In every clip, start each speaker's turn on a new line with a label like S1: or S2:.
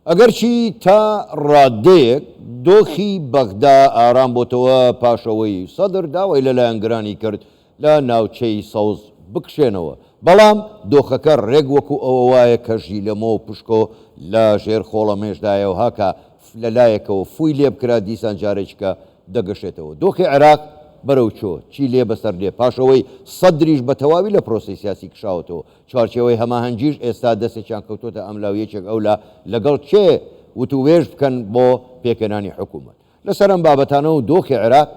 S1: ئەگەرچی تا ڕادەیەک دۆخی بەغدا ئارام بۆتەوە پاشەوەی سەدر داوای لەلایەنگرانی کرد لە ناوچەی سەوز بکشێنەوە، بەڵام دۆخەکە ڕێک وەکو ئەوە وایە کەژی لەمە و پشکۆ لە ژێر خۆڵەمێشدایەوە هاکە لەلایەکەوە فوی لێ بکرا دیسان جارێککە دەگەشێتەوە. دۆخی عێراق بەرەو چۆ چی لێ بەسەر لێ پاشەوەی سەدریش بە تەواوی لە پرۆسی سیاسی کشاوتەوە، چوارچێوەی هەماهەنگیش ئێستا دەستێکیان کەوتۆتە ئەملاویەکێک ئەولا لەگەڵ چێ وتوێژ بکەن بۆ پێکەنانی حکوومەت. لەسەر ئەم بابەتانە و دۆخی عێراق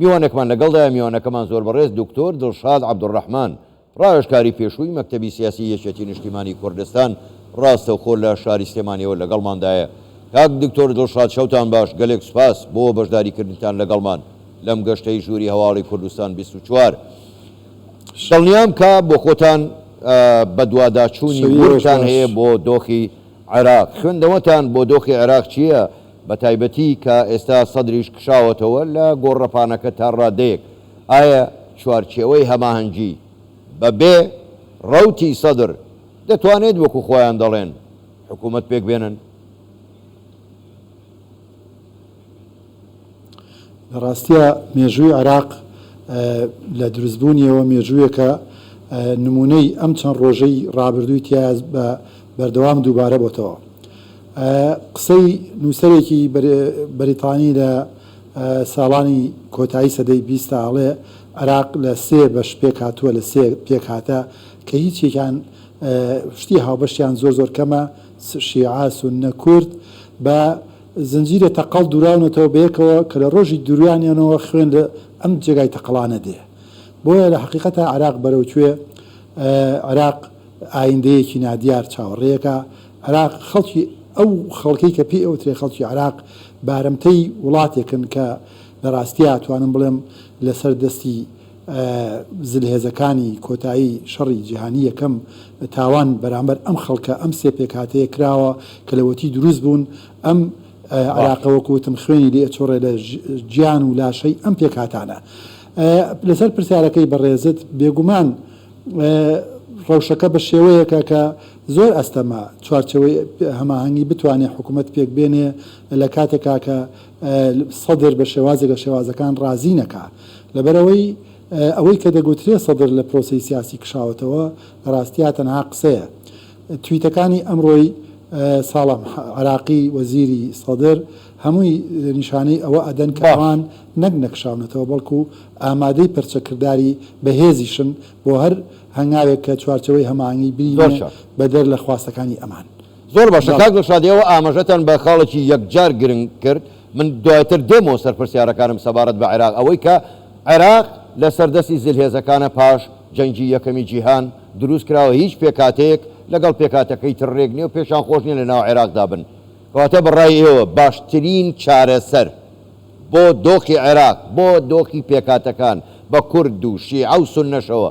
S1: میوانێکمان لەگەڵدایە، میوانەکەمان زۆر بەڕێز دکتۆر دڵشاد عەبدوڕەحمان، ڕاوێژکاری پێشووی مەکتەبی سیاسی یەکێتی نیشتیمانی کوردستان، ڕاستەوخۆ لە شاری سلێمانیەوە لەگەڵماندایە. کاک دکتۆر دڵشاد شەوتان باش، گەلێک سوپاس بۆ بەشداریکردنتان لەگەڵمان لەم گەشتەی ژووری هەواڵی کوردستان 24. دڵنیام کە بۆ خۆتان بە دوواداچوونی ورتان هەیە بۆ دۆخی عێراق. خوێندەوەتان بۆ دۆخی عێراق چییە؟ بە تایبەتی کە ئێستا سەدریش کشاوەتەوە لە گۆڕەپانەکە تا ڕادەیەک، ئایا چوارچێوەی هەماهەنگی بەبێ ڕەوتی سەدر دەتوانێت وەکو خۆیان دەڵێن حکوومەت پێک بێنن؟
S2: لە ڕاستیە مێژووی عێراق لە دروستبوونیەوە مێژوویەکە نمونەی ئەم چەند ڕۆژەی ڕابردووی تیا بە بەردەوام دووبارە بۆتەوە. قسەی نووسەرێکی بەریتانی لە ساڵانی کۆتایی سەدەی 20 ئاڵێ عێراق لە 3 بەش پێک هاتووە، لە 3 پێک هاتە کە هیچێکیان شتی هاوبەشیان زۆر کەمە، شیعە سوننە کورد بە زنجیرە تەقەڵ دوراونەتەوە بەیەکەوە کە لە ڕۆژی دووریانیانەوە خوێن لە ئەم جێگای تەقەڵانە دێ. بۆیە لە حقیقەتە عێراق بەرەوکوێ عێراق ئایندەیەکی نادیار چاوەڕێیەکە. عێراق خەڵکی ئەو خەڵکەی کە پێی ئەوترێ خەڵکی عێراق بارەمتەی وڵاتێکن کە لە ڕاستیە توانم بڵێم لەسەر دەستی زلهێزەکانی کۆتایی شەڕی جیهانی یەکەم تاوان بەرامبەر ئەم خەڵکە ئەم سێ پێکهاتەیە کراوە کە لەوەتی دروست بوون. ئەم عێراقەوە کوتم خوێنی لێ ئەچۆڕێ لە گیان و لاشەی ئەم پێکهاتانە. لەسەر پرسیارەکەی بەڕێزت بێگومان ڕەوشەکە بە شێوەیەکە کە زۆر ئەستەما چوارچەوەی هەماهەنگی بتوانێت حکوومەت پێک بێنێ لە کاتێکا کە سەدر بە شێوازێکە شێوازەکان ڕازی نەکا. لەبەرەوەی ئەوەی کە دەگوترێ سەدر لە پرۆسی سیاسی کشاوەتەوە ڕاستیا تەنها قسەیە. تویتەکانی ئەمڕۆی ساڵام عراقی وەزیری سەدر هەمووی نیشانەی ئەوە ئەدەن کە ئەوان نەک نەکشاونەتەوە بەڵکو ئامادەی پەرچەکردداری بەهێزیشن بۆ هەر هەنگاوێک کە چوارچەوەی هەماهەنگی بینێ بەدەر لە خواستەکانی ئەمان.
S1: زۆر باشە کاک دڵشادیەوە ئاماژەتان بە خاڵێکی یەکجار گرنگ کرد. من دوایتر دێمەوە سەر پرسیارەکانم سەبارەت بە عێراق، ئەوەی کە عێراق لە سەردەستی زلهێزەکانە پاش جەنگی یەکەمی جیهان دروست کراوە، هیچ پێکاتەیەک لەگەڵ پێکاتەکەی تڕێک نیە و پێشان خۆش نیە لە ناو عێراقدا بن. کەواتە بەڕای ئێوە باشترین چارەسەر بۆ دۆخی عێراق، بۆ دۆخی پێکاتەکان بە کورد و شیعە و سوننەشەوە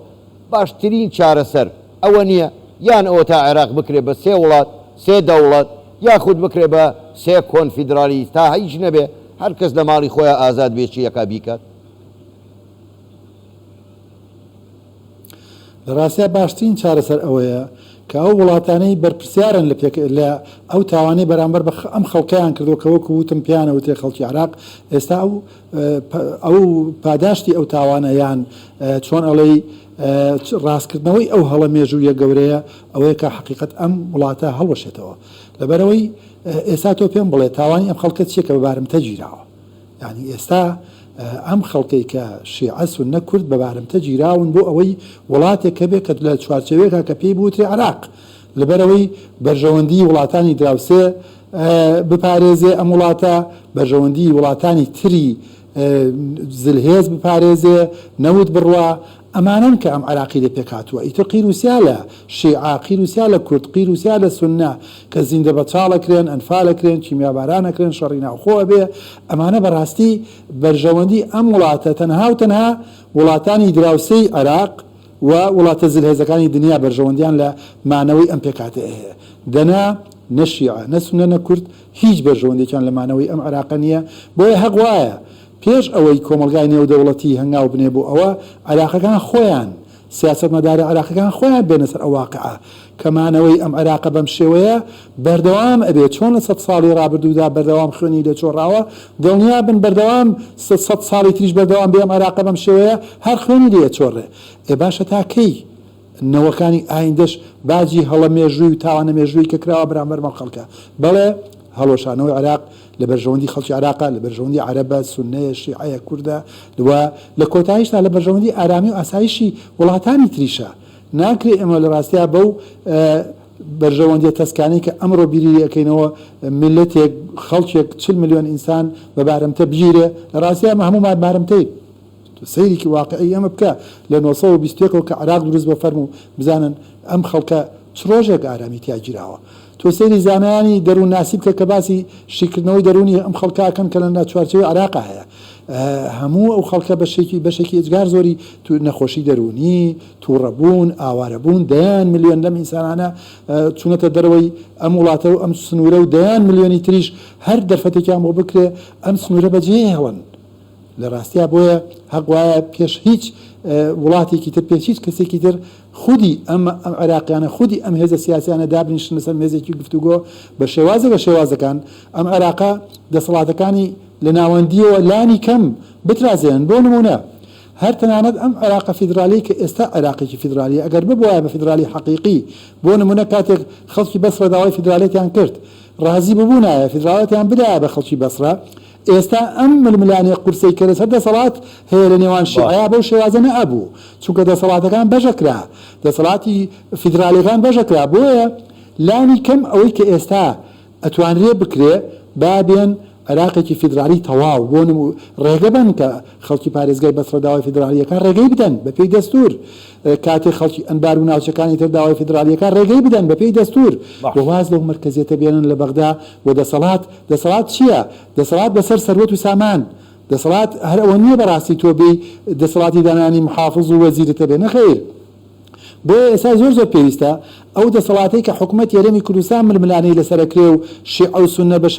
S1: باشترین چارەسەر ئەوە نییە یان ئەوە تا عێراق بکرێ بە 3 وڵات 3 دەوڵەت، یاخود بکرێ بە 3 کۆنفیدرالی تا هیچ نەبێ هەر کەس لە ماڵی خۆیان ئازاد بێچی یەکا بیکات؟
S2: لە ڕاستیا باشترین چارەسەر ئەوەیە کە ئەو وڵاتانەی بەرپرسیارن لە ئەو تاوانەی بەرامبەر بە ئەم خەڵکیان کردو کە وەکو وتم پیانەوە تێ خەڵکی عێراق ئێستا ئەو پاداشتی ئەو تاوانەیان چۆن ئەڵەی ڕاستکردنەوەی ئەو هەڵە مێژوویە گەورەیە ئەوەیە کە حقیقەت ئەم وڵاتە هەڵوەشێتەوە. لەبەرەوەی ئێستا تۆ پێم بڵێ تاوانی ئەم خەڵکە چیە کە بەبارمتە گیراوە؟ یعنی ئێستا ئەم خەڵکەی کە شیعە سوننە کورد بەبارمتە گیراون بۆ ئەوەی وڵاتێک کە بێت کە لە چوارچەوەیەکە کە پێی بوترێ عێراق، لەبەرەوەی بەرژەوەندی وڵاتانی دراوسێ بپارێزێ ئەم وڵاتە، بەرژەوەندی وڵاتانی تری زلهێز بپارێزێ، نەوت بڕوا. ئەمانن کە ئەم عێراقی لێ پێکاتووە. ئیتر قیروسیا لە شیعە، قیروسیا لە کورد، قیروسیا لە سوننە کە زیندە بەچاڵەکرێن، ئەنفالەکرێن، کیمیابارانەکرێن، شەڕی ناوخۆوە بێ. ئەمانە بەڕاستی بەرژەوەندی ئەم وڵاتە تەنها و تەنها وڵاتانی دراوسەی عێراق و وڵاتە زلهێزەکانی دنیا بەرژەوەندیان لە مانەوەی ئەم پێکاتە هەیە. دەنا نە شیعە نە سوننە نە کورد هیچ بەرژەوەندێکیان لە مانەوەی ئەم عێراقە نییە. بۆیە هەق وایە پێش ئەوەی کۆمەلگای نێودەوڵەتی هەنگاو بنێ بۆ ئەوە عێراقەکان خۆیان سیاست مەداری عێراقیەکان خۆیان بێنە سەر ئەو واقعە کەمانەوەی ئەم عێراقە بەم شێوەیە بەردەوام ئەبێت چۆن لە 100 ساڵی ڕابردوودا بەردەوام خوێنی لێچۆڕاوە دڵنیا بن بەردەوام 100 ساڵی تریش بەردەوام بێ ئەم عێراقە بەم شێوەیە هەر خوێنی لێچۆڕێ باشە تا کەی نەوەکانی ئایندەش باجی هەڵە مێژووی و تاوانە مێژووی کە کراوە بەرامبەر مەم خەڵکە بەڵێ هەڵۆشانەوەی عێراق لە بەرژەوەندی خەڵکی عێراقا لە بەرژەوەندی عەرەبە سوننەیە شیعەیە کوردە لە کۆتاییشدا لە بەرژەوەندی ئارامی و ئاسایشی وڵاتانی تریشە ناکرێت ئێمە لە ڕاستیا بەو بەرژەوەندی تەسکانەی کە ئەمڕۆ بیری ئەەکەینەوە میلەتێک خەڵکێک 40 ملیۆن ئینسان بە بارەمتە بگیرێ لە ڕاستیا هەموو بارەمتەی سەیرێکی واقعی ئەمە بکە لە 1920ەوە کە عێراق دروست بە فەرمو بزانن ئەم خەڵکە چ ڕۆژێک ئارامی تیاگیراوە تۆ سەیری زانایانی دەروون ناسی بکە کە باسی شیکردنەوەی دەرونی ئەم خەڵکاکەن کە لە ناچوارچەوەی عێراق هەیە هەموو ئەو خەڵکە بەشێکی ئجگار زۆری تو نەخۆشی دەرونی تووڕەبوون ئاوارەبوون دەیان ملیۆن لەم ئینسانانە چونەتە دەرەوەی ئەم وڵاتە و ئەم سنوورە و دەیان ملیۆنی تریش هەر دەرفەتێکیان بۆ بکرێ ئەم سنوورە بەجێ هێڵن لە ڕاستیا بۆیە هەقوایە پێش هیچ وڵاتێکی تر پێش هیچ کەسێکی تر خودی ئەم عێراقیانە خودی ئەم هێزە سیاسیانە دابنیشن لەسەر مێزێکی گفتوگۆ بە شێوازەکان ئەم عێراقا دەسەڵاتەکانی لە ناوەندیەوە لانی کەم بترازێن بۆ نمونە هەر تەنانەت ئەم عێراقە فیدرالی کە ئێستا عێراقێکی فیدرالی ئەگەر ببووایە بە فیدرالی حەقیقی بۆ نمونە کاتێک خەڵکی بەسرە داوای فیدرالیەتیان کرد ڕازی ببوونایە فیدرالیەتیان بدایە بە خەڵکی بەسرە ئێستا ئەم ململانی قورسەی کە لەسەر دەسەڵات هەیە لە نێوان شیعەیە بەو شێوازە نەبوو چونکە دەسەڵاتەکان بەژەکرا دەسەڵاتی فیدرالیەکان بەژەکرا بۆیە لانی کەم ئەوەی کە ئێستا ئەتوانرێ بکرێ بابێن عێراقێکی فیدرالی تەواو بۆ ڕێگە بن کە خەڵکی پارێزگای بەسرە داوای فیدرالیەکان ڕێگەی بدەن بە پێی دەستور کاتێک خەڵکی ئەنبار و ناوچەکانی تر داوای فیدرالیەکان ڕێگەی بدەن بە پێی دەستور بەواز لەو مرکزیەتە بێنن لە بەغدا و دەسەڵات چییە؟ دەسەڵات بەسەر سەروەت و سامان دەسەڵات هەر ئەوە نییە بەڕاستی تۆ بێ دەسەڵاتی دانانی محافظ و وەزیرتە بێ نەخەیر بۆیە ئێستا زۆر پێویستە ئەو دەسەڵاتی کە حکوومەت یاریمی کوردستان ململانەی لەسەرکرێ و شیعە و سوننە بە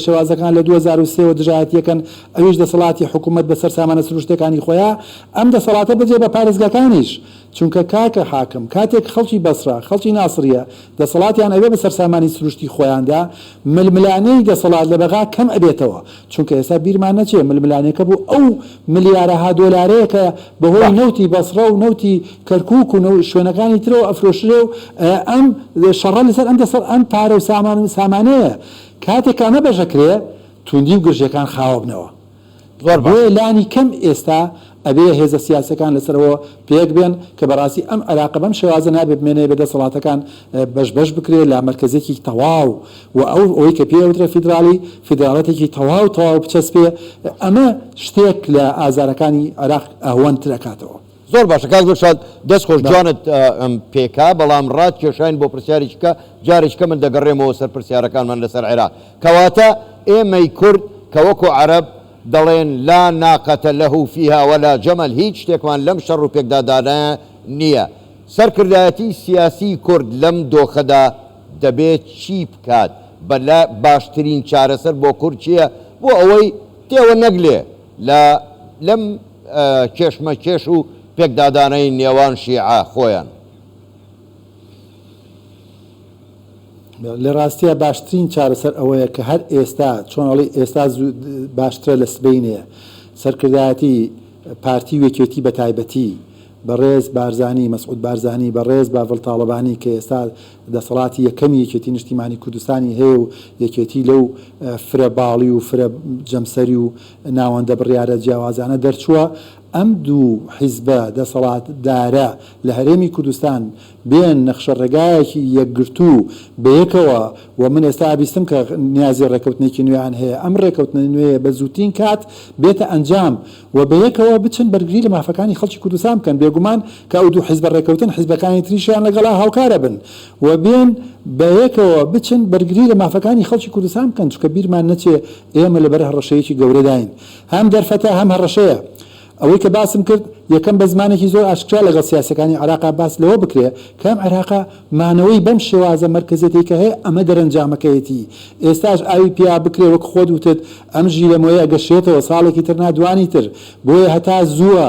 S2: شێوازەکان لە 2023 دژایەتیەکەن ئەویش دەسەڵاتی حکوومەت بەسەر سامانە سروشتەکانی خۆیان ئەم دەسەڵاتە بجێ بە پارێزگاکانیش چونکە کاکە حاکم کاتێک خەڵکی بەسرە خەڵکی ناسریە دەسەڵاتیان ئەوێ بەسەر سامانی سروشتی خۆیاندا ململانەی دەسەڵات لە بەغا کەم ئەبێتەوە چونکە ئێستا بیرمان نەچێ ململانەکە بوو ئەو ملیارەها دۆلارەیە کە بەهۆی نەوتی بەسرە و نەوتی کەرکووک و شوێنەکانی ترەوە ئەفرۆشرێ و ئەم شەڕە لەسەر ئەم پارە و سامانەیە کاتێک ئەمە بەژەکرێ توندی و گرژەکان خاوە بنەوە بۆیە لانی کەم ئێستا ئەبێ هێزە سیاسەکان لەسەرەوە پێک بێن کە بەڕاستی ئەم عێراقە بەم شێوازە نابێت بمێنێ بە دەسەڵاتەکان بەش بکرێت لە مرکزێکی تەواو و ئەوەی کە پێوترە فیدراڵەتێکی تەواو بچەسپێ ئەمە شتێک لە ئازارەکانی عێراق ئەهۆنتر دەکاتەوە.
S1: زۆر باشە کاک دڵشاد دەست خۆش جوانت پێکا بەڵام ڕات کێشاین بۆ پرسیاریچکە جارێککە من دەگەڕێمەوە سەر پرسیارەکانمان لەسەر عێراق کەواتە ئێمەی کورد کە وەکو عەرەب دەڵێن لا ناقەتە لەه فیها وەلا جەمەل هیچ شتێکمان لەم شەڕ و پێکدادانە نییە سەرکردایەتی سیاسی کورد لەم دۆخەدا دەبێت چی بکات باشترین چارەسەر بۆ کورد چییە بۆ ئەوەی تێوە نەگلێ لەم کێشمەکێش و پێکدادانەی نێوان شیعە خۆیان
S2: لە ڕاستیە باشترین چارەسەر ئەوەیە کە هەر ئێستا چۆنڵی ئێستا باشترە لە سبەینێ سەرکردایەتی پارتی وێکێتی بە تایبەتی بەڕێز بارزانی مەسعود بارزانی بەڕێز باڤڵ تاڵبانی کە ئێستا دەسەڵاتی یەکەمی یەکێتی نیشتیمانی کوردستانی هەیە و یەکێتی لەو فرە باڵی و فرە جەمسەری و ناوەندە بڕیارە جیاوازانە دەرچووە ئەم دوو حیزبە دەسەڵات دارە لە هەرێمی کوردستان بێن نەخشە ڕێگایەکی یەکگرتوو بەیەکەوە و من ئێستا بیستم کە نیازی ڕێکەوتنێکی نوێیان هەیە ئەم ڕێکەوتنە نوێیە بە زووترین کات بێتە ئەنجام و بەیەکەوە بچن بەرگری لە مافەکانی خەڵکی کوردستان بکەن بێگومان کە ئەو دوو حیزبە ڕێکەوتن حیزبەکانی تریشیان لەگەڵا هاوکارە بن و بێن بەیەکەوە بچن بەرگری لە مافەکانی خەڵکی کوردستان بکەن چونکە بیرمان نەچێ ئێمە لەبەر هەڕەشەیەکی گەورەداین هەم دەرفەتە هەم هەڕەشەیە ئەوەی کە باسم کرد یەکەم بە زمانێکی زۆر ئاشکرا لەگەڵ سیاسەکانی عێراقا باس لەوە بکرێ کەم عێراقا مانەوەی بەم شێوازە مرکزێتی کە هەیە ئەمە دەرەنجامەکەیەتی ئێستاش ئاوی پیا بکرێ وەک خۆت وتت ئەم ژیرەمەوەی ئەگەشێتەوە ساڵێکی تر نادوانی تر بۆیە هەتا زووە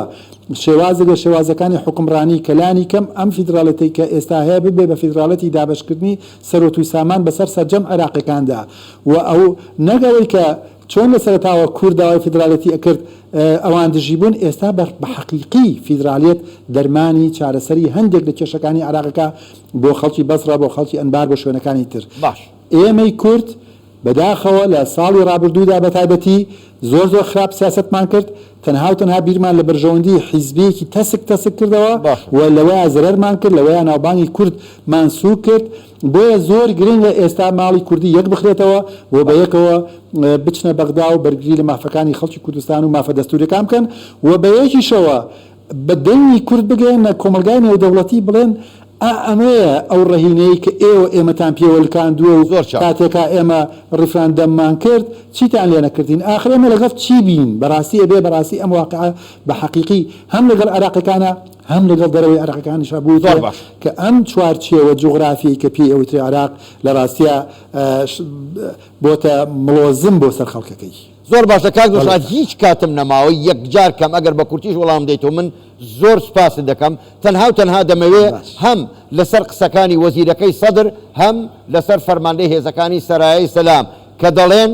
S2: شێوازە لە شێوازەکانی حکمڕانی کەلانی کەم ئەم فیدراڵەتی کە ئێستا هەیە ببێ بە فیدراڵەتی دابشکردنی سەرۆت و سامان بەسەر سەرجەم عێراقیەکاندا و ئەو نەگەڵی کە چۆن لە سەرتاوە کورداوای فیدراڵەتی ئەکرد ئەوان دژی بوون ئێستا بە حەقیقی فیدراڵێت دەرمانی چارەسەری هەندێک لە کێشەکانی عێراقەکە بۆ خەڵکی بەسڕا بۆ خەڵکی ئەنبار بۆ شوێنەکانی تر
S1: باش
S2: ئێمەی کورد بەداخەوە لە ساڵی ڕابردوودا بە تایبەتی زۆر خراپ سیاستمان کرد تەنها و تەنها بیرمان لە بەرژەوەندی حیزبیەکی تەسک کردەوە و لەوەیە زەرەرمان کرد لەوەیە ناوبانگی کورد مانسوو کرد بۆیە زۆر گرنگە ئێستا ماڵی کوردی یەک بخرێتەوە بۆ بە یەکەوە بچنە بەغدا و بەرگری لە مافەکانی خەڵکی کوردستان و مافە دەستوریەکان بکەن و بە یەکیشەوە بە دەنگی کورد بگەن کۆمەلگای نێودەوڵەتی بڵێن ئەمەیە ئەو ڕەهینەی کە ئێمەتان پێوەلکاندووە و کاتێکا ئێمە ڕیفراندەممان کرد چیتان لێ نەکردین ئاخر ئێمە لەگەڵ چی بین بەڕاستی ئەبێ بەڕاستی ئەم واقعە بە حەقیقی هەم لەگەڵ عێراقیەکانە هەم لەگەڵ دەرەوەی عێراقیەکانیشا بوو کە ئەم چوارچێوە جوغرافی کە پێی ئەوتری عێراق لە ڕاستیە بۆتە مڵۆزم بۆ سەر خەڵکەکەی
S1: زۆر باشە کاک دڵشاد هیچ کاتم نەماوە یەکجار کەم ئەگەر بە کورتیش وەڵام دەیتەوە من زۆر سوپاست دەکەم تەنها و تەنها دەمەوێت هەم لەسەر قسەکانی وەزیرەکەی سەدر هەم لەسەر فەرماندەی هێزەکانی سەرایەی سەلام کە دەڵێن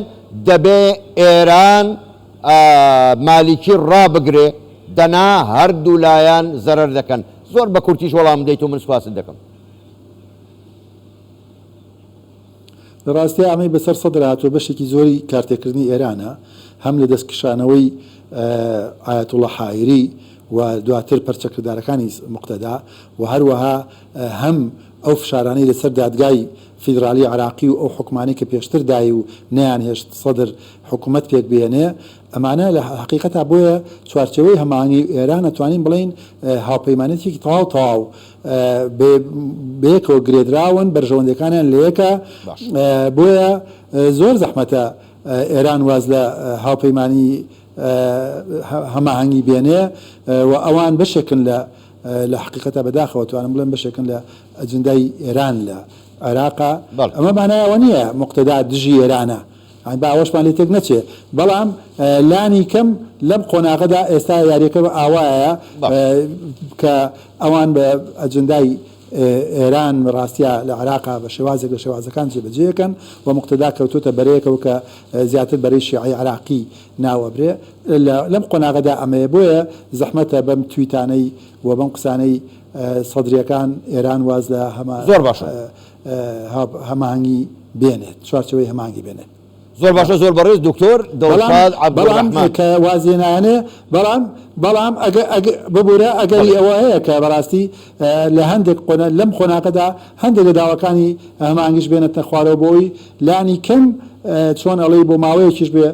S1: دەبێ ئێران مالیکی ڕابگرێ دەنا هەردوو لایەن زەرەر دەکەن زۆر بە کورتیش وەڵام دەیتەوە من سوپاست دەکەم
S2: لە ڕاستی ئەمەی بەسەر سەدر هاتووە بەشێکی زۆری کارتێکردنی ئێرانە هەم لە دەستکشانەوەی ئایەتوڵە حایری و دواتر پەرچەکردارەکانی مقتەدا و هەروەها هەم ئەو فشارانەی لەسەر دادگای فیدرالی عراقی و ئەو حکومانی کە پێشتر دایی و نەیان هێشت سەدر حکوومەت پێک بێنێ ئەمانە لە حقیقەتا بۆیە چوارچەوەی هەماهەنگی ئێران ئەتوانین بڵین هاوپەیمانەتێکی تەواو بەیەکەوە گرێدراون بەرژەوەندەکانیان لە یەکە بۆیە زۆر زەحمەتە ئێران واز لە هاوپەیمانی هەماهەنگی بێنێ و ئەوان بەشێکن لە حقیقەتە بەداخەوە توانم بڵێن بەشێکن لە ئەجندای ئێران لە عێراقا ئەمە مانایەوە نییە مقتەدا دژی ئێرانە با ئەوەشمان لێ تێک نەچێ بەڵام لانی کەم لەم قۆناغەدا ئێستا یاریەکە بە ئاوایە کە ئەوان بە ئەجندای ئێران ڕاستیە لە عێراقا بە شێوازێک لە شێوازەکان جێبەجێەکەن و مقتەدا کەوتوتە بەرەیەکەوە کە زیاتر بەرەی شیعی عێراقی ناوەبرێ لەم قۆناغەدا ئەمەیە بۆیە زەحمەتە بەم تویتانەی و بەم قسانەی سەدرەکان ئێران واز لە
S1: زۆر باشە
S2: هەماهەنگی بێنێت چوارچەوەی هەماهەنگی بێنێت
S1: زۆر باشە زۆر بەڕێز دکتۆر دڵشاد عەبدوڕەحمان
S2: کە وازێنانێ بەڵام ببوورە ئەگەری ئەوە هەیە کە بەڕاستی لە هەندێک لەم خۆناکەدا هەندێک لە داواکانی هەمانگیش بێنێتە خوارەوە بۆی لانی کەم چۆن ئەڵەی بۆ ماوەیەکیش بێ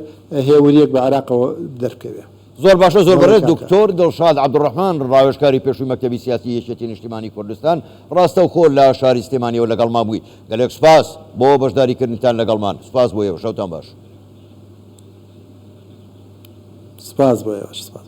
S2: هێوریەک بە عێراقەوە دەرکەوێ
S1: زۆر باشە زۆر بەڕێز دکتۆر دڵشاد عەبدوڕەحمان ڕاوێژکاری پێشووی مەکتەبی سیاسی یەکێتی نیشتیمانی کوردستان ڕاستە و خۆر لە شاری سلێمانیەوە لەگەڵمان بووی گەلێک سوپاس بۆ بەشداریکردنتان لەگەڵمان سوپاس بۆ ئێوە شەوتان باش
S2: سپاس بۆ ئێوەش سپاس